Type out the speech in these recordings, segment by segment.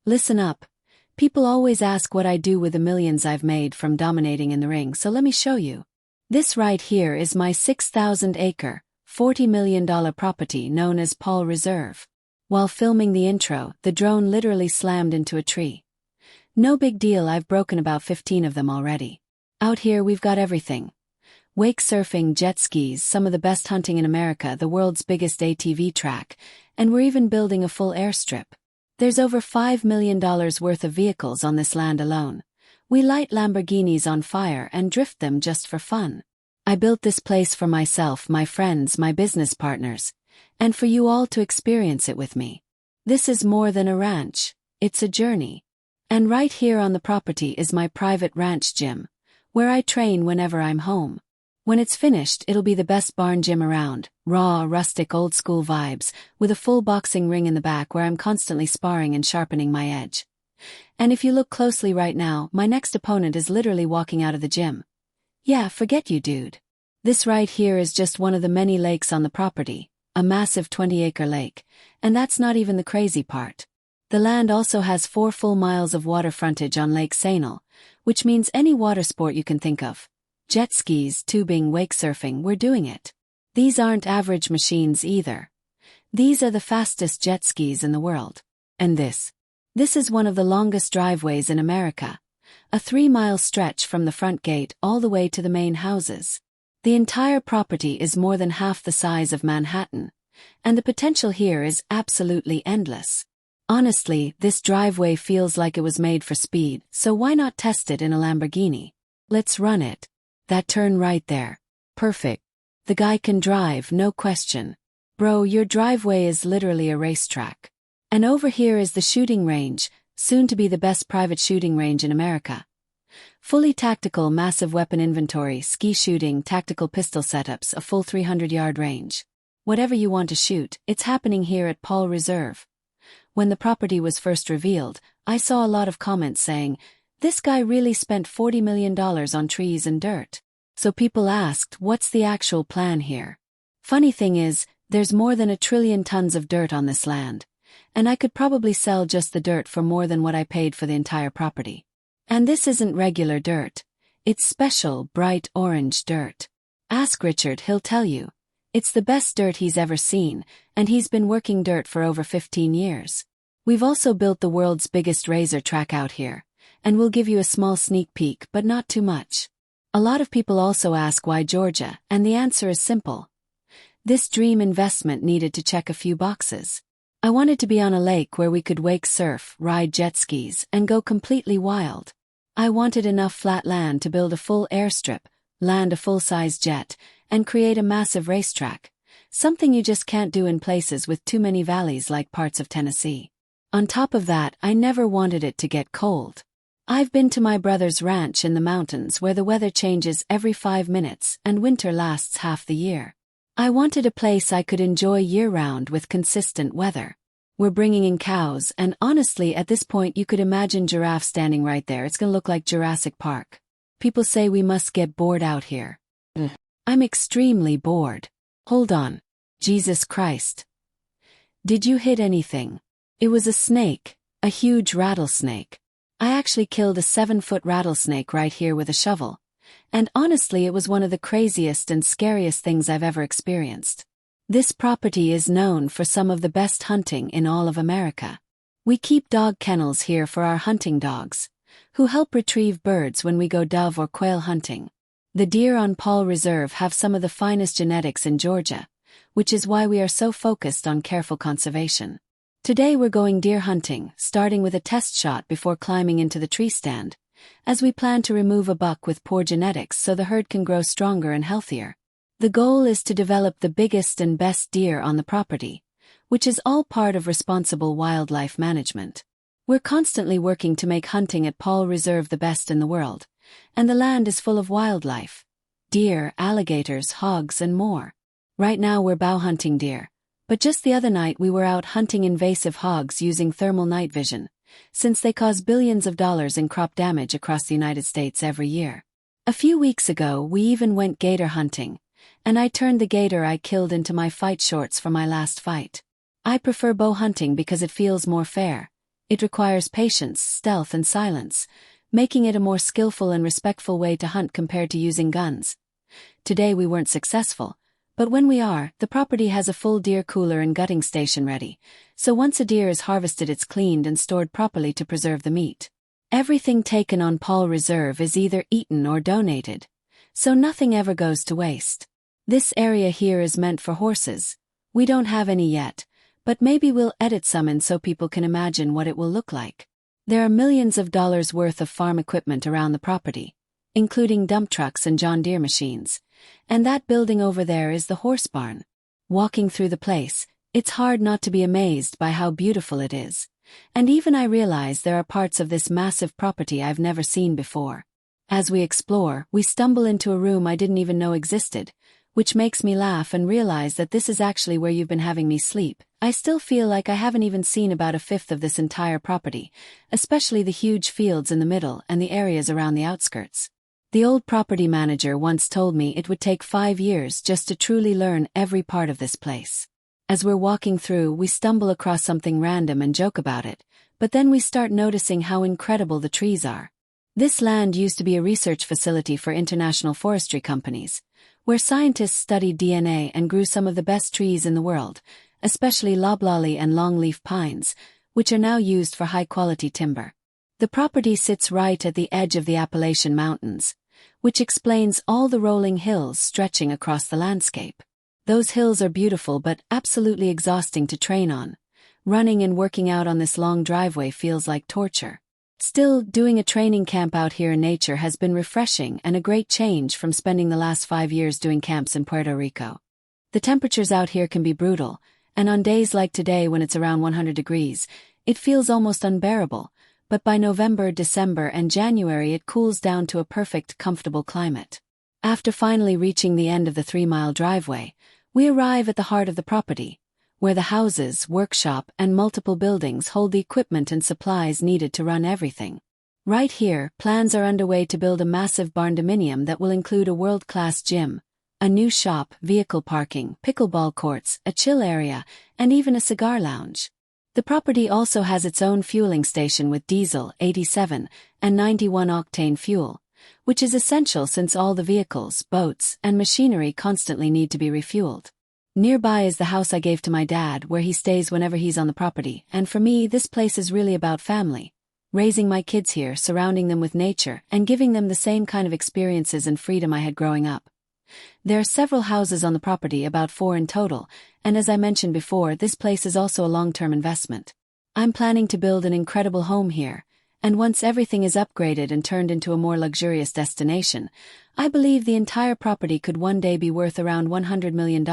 Listen up. People always ask what I do with the millions I've made from dominating in the ring, so let me show you. This right here is my 6,000-acre, $40 million property known as Paul Reserve. While filming the intro, the drone literally slammed into a tree. No big deal, I've broken about 15 of them already. Out here we've got everything. Wake surfing, jet skis, some of the best hunting in America, the world's biggest ATV track, and we're even building a full airstrip. There's over $5 million worth of vehicles on this land alone. We light Lamborghinis on fire and drift them just for fun. I built this place for myself, my friends, my business partners, and for you all to experience it with me. This is more than a ranch, it's a journey. And right here on the property is my private ranch gym, where I train whenever I'm home. When it's finished, it'll be the best barn gym around, raw, rustic, old-school vibes, with a full boxing ring in the back where I'm constantly sparring and sharpening my edge. And if you look closely right now, my next opponent is literally walking out of the gym. Yeah, forget you, dude. This right here is just one of the many lakes on the property, a massive 20-acre lake, and that's not even the crazy part. The land also has 4 full miles of water frontage on Lake Sainal, which means any water sport you can think of. Jet skis, tubing, wake surfing, we're doing it. These aren't average machines either. These are the fastest jet skis in the world. And this is one of the longest driveways in America. A 3-mile stretch from the front gate all the way to the main houses. The entire property is more than half the size of Manhattan, and the potential here is absolutely endless. Honestly, this driveway feels like it was made for speed, so why not test it in a Lamborghini? Let's run it. That turn right there. Perfect. The guy can drive, no question. Bro, your driveway is literally a racetrack. And over here is the shooting range, soon to be the best private shooting range in America. Fully tactical, massive weapon inventory, ski shooting, tactical pistol setups, a full 300-yard range. Whatever you want to shoot, it's happening here at Paul Reserve. When the property was first revealed, I saw a lot of comments saying, "This guy really spent $40 million on trees and dirt." So people asked, what's the actual plan here? Funny thing is, there's more than 1 trillion tons of dirt on this land, and I could probably sell just the dirt for more than what I paid for the entire property. And this isn't regular dirt. It's special, bright orange dirt. Ask Richard, he'll tell you. It's the best dirt he's ever seen, and he's been working dirt for over 15 years. We've also built the world's biggest razor track out here, and we'll give you a small sneak peek, but not too much. A lot of people also ask why Georgia, and the answer is simple. This dream investment needed to check a few boxes. I wanted to be on a lake where we could wake surf, ride jet skis, and go completely wild. I wanted enough flat land to build a full airstrip, land a full-size jet, and create a massive racetrack, something you just can't do in places with too many valleys like parts of Tennessee. On top of that, I never wanted it to get cold. I've been to my brother's ranch in the mountains where the weather changes every 5 minutes and winter lasts half the year. I wanted a place I could enjoy year-round with consistent weather. We're bringing in cows, and honestly at this point you could imagine giraffes standing right there. It's gonna look like Jurassic Park. People say we must get bored out here. I'm extremely bored. Hold on. Jesus Christ. Did you hit anything? It was a snake, a huge rattlesnake. I actually killed a 7-foot rattlesnake right here with a shovel. And honestly it was one of the craziest and scariest things I've ever experienced. This property is known for some of the best hunting in all of America. We keep dog kennels here for our hunting dogs, who help retrieve birds when we go dove or quail hunting. The deer on Paul Reserve have some of the finest genetics in Georgia, which is why we are so focused on careful conservation. Today we're going deer hunting, starting with a test shot before climbing into the tree stand, as we plan to remove a buck with poor genetics so the herd can grow stronger and healthier. The goal is to develop the biggest and best deer on the property, which is all part of responsible wildlife management. We're constantly working to make hunting at Paul Reserve the best in the world, and the land is full of wildlife. Deer, alligators, hogs, and more. Right now we're bow hunting deer, but just the other night we were out hunting invasive hogs using thermal night vision, since they cause billions of dollars in crop damage across the United States every year. A few weeks ago we even went gator hunting, and I turned the gator I killed into my fight shorts for my last fight. I prefer bow hunting because it feels more fair. It requires patience, stealth, and silence, making it a more skillful and respectful way to hunt compared to using guns. Today we weren't successful, but when we are, the property has a full deer cooler and gutting station ready, so once a deer is harvested it's cleaned and stored properly to preserve the meat. Everything taken on Paul Reserve is either eaten or donated, so nothing ever goes to waste. This area here is meant for horses. We don't have any yet, but maybe we'll edit some in so people can imagine what it will look like. There are millions of dollars worth of farm equipment around the property, including dump trucks and John Deere machines, and that building over there is the horse barn. Walking through the place, it's hard not to be amazed by how beautiful it is, and even I realize there are parts of this massive property I've never seen before. As we explore, we stumble into a room I didn't even know existed, which makes me laugh and realize that this is actually where you've been having me sleep. I still feel like I haven't even seen about a fifth of this entire property, especially the huge fields in the middle and the areas around the outskirts. The old property manager once told me it would take 5 years just to truly learn every part of this place. As we're walking through, we stumble across something random and joke about it, but then we start noticing how incredible the trees are. This land used to be a research facility for international forestry companies, where scientists studied DNA and grew some of the best trees in the world, especially loblolly and longleaf pines, which are now used for high-quality timber. The property sits right at the edge of the Appalachian Mountains, which explains all the rolling hills stretching across the landscape. Those hills are beautiful but absolutely exhausting to train on. Running and working out on this long driveway feels like torture. Still, doing a training camp out here in nature has been refreshing and a great change from spending the last 5 years doing camps in Puerto Rico. The temperatures out here can be brutal, and on days like today when it's around 100 degrees, it feels almost unbearable, but by November, December, and January it cools down to a perfect, comfortable climate. After finally reaching the end of the 3-mile driveway, we arrive at the heart of the property, where the houses, workshop, and multiple buildings hold the equipment and supplies needed to run everything. Right here, plans are underway to build a massive barn-dominium that will include a world-class gym, a new shop, vehicle parking, pickleball courts, a chill area, and even a cigar lounge. The property also has its own fueling station with diesel, 87, and 91-octane fuel, which is essential since all the vehicles, boats, and machinery constantly need to be refueled. Nearby is the house I gave to my dad, where he stays whenever he's on the property, and for me this place is really about family. Raising my kids here, surrounding them with nature, and giving them the same kind of experiences and freedom I had growing up. There are several houses on the property, about 4 in total, and as I mentioned before, this place is also a long-term investment. I'm planning to build an incredible home here, and once everything is upgraded and turned into a more luxurious destination, I believe the entire property could one day be worth around $100 million.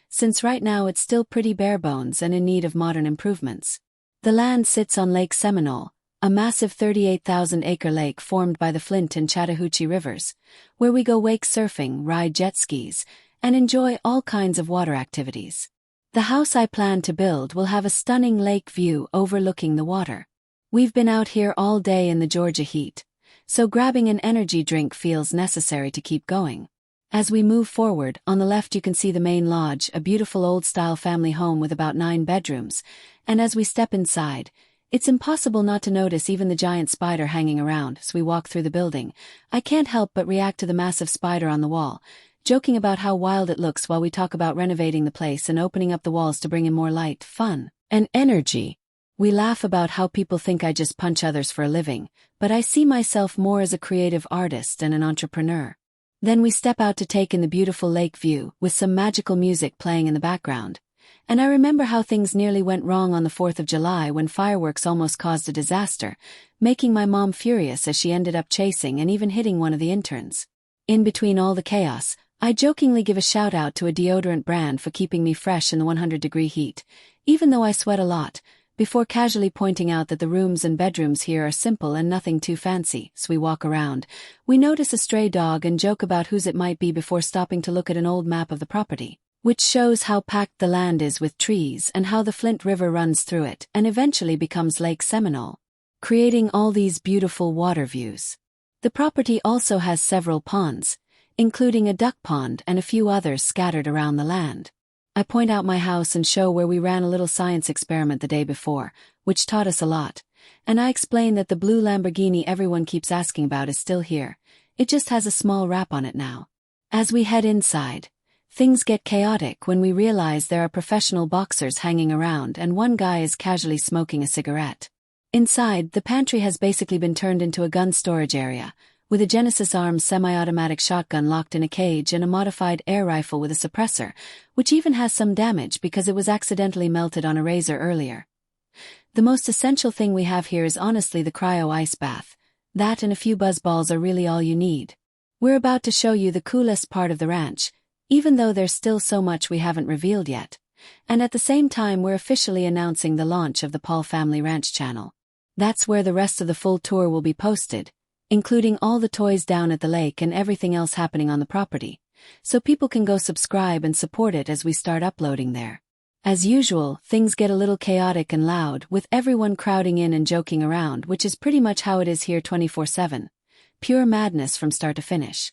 Since right now it's still pretty bare bones and in need of modern improvements. The land sits on Lake Seminole, a massive 38,000-acre lake formed by the Flint and Chattahoochee rivers, where we go wake surfing, ride jet skis, and enjoy all kinds of water activities. The house I plan to build will have a stunning lake view overlooking the water. We've been out here all day in the Georgia heat, so grabbing an energy drink feels necessary to keep going. As we move forward, on the left you can see the main lodge, a beautiful old-style family home with about 9 bedrooms, and as we step inside, it's impossible not to notice even the giant spider hanging around. As we walk through the building, I can't help but react to the massive spider on the wall, joking about how wild it looks while we talk about renovating the place and opening up the walls to bring in more light, fun, and energy. We laugh about how people think I just punch others for a living, but I see myself more as a creative artist and an entrepreneur. Then we step out to take in the beautiful lake view, with some magical music playing in the background. And I remember how things nearly went wrong on the 4th of July when fireworks almost caused a disaster, making my mom furious as she ended up chasing and even hitting one of the interns. In between all the chaos, I jokingly give a shout out to a deodorant brand for keeping me fresh in the 100-degree heat, even though I sweat a lot, before casually pointing out that the rooms and bedrooms here are simple and nothing too fancy. As we walk around, we notice a stray dog and joke about whose it might be before stopping to look at an old map of the property, which shows how packed the land is with trees and how the Flint River runs through it and eventually becomes Lake Seminole, creating all these beautiful water views. The property also has several ponds, including a duck pond and a few others scattered around the land. I point out my house and show where we ran a little science experiment the day before, which taught us a lot. And I explain that the blue Lamborghini everyone keeps asking about is still here. It just has a small wrap on it now. As we head inside, things get chaotic when we realize there are professional boxers hanging around and one guy is casually smoking a cigarette. Inside, the pantry has basically been turned into a gun storage area, with a Genesis Arms semi-automatic shotgun locked in a cage and a modified air rifle with a suppressor, which even has some damage because it was accidentally melted on a razor earlier. The most essential thing we have here is honestly the cryo ice bath. That and a few buzz balls are really all you need. We're about to show you the coolest part of the ranch, even though there's still so much we haven't revealed yet. And at the same time we're officially announcing the launch of the Paul Family Ranch channel. That's where the rest of the full tour will be posted, including all the toys down at the lake and everything else happening on the property, so people can go subscribe and support it as we start uploading there. As usual, things get a little chaotic and loud, with everyone crowding in and joking around, which is pretty much how it is here 24/7. Pure madness from start to finish.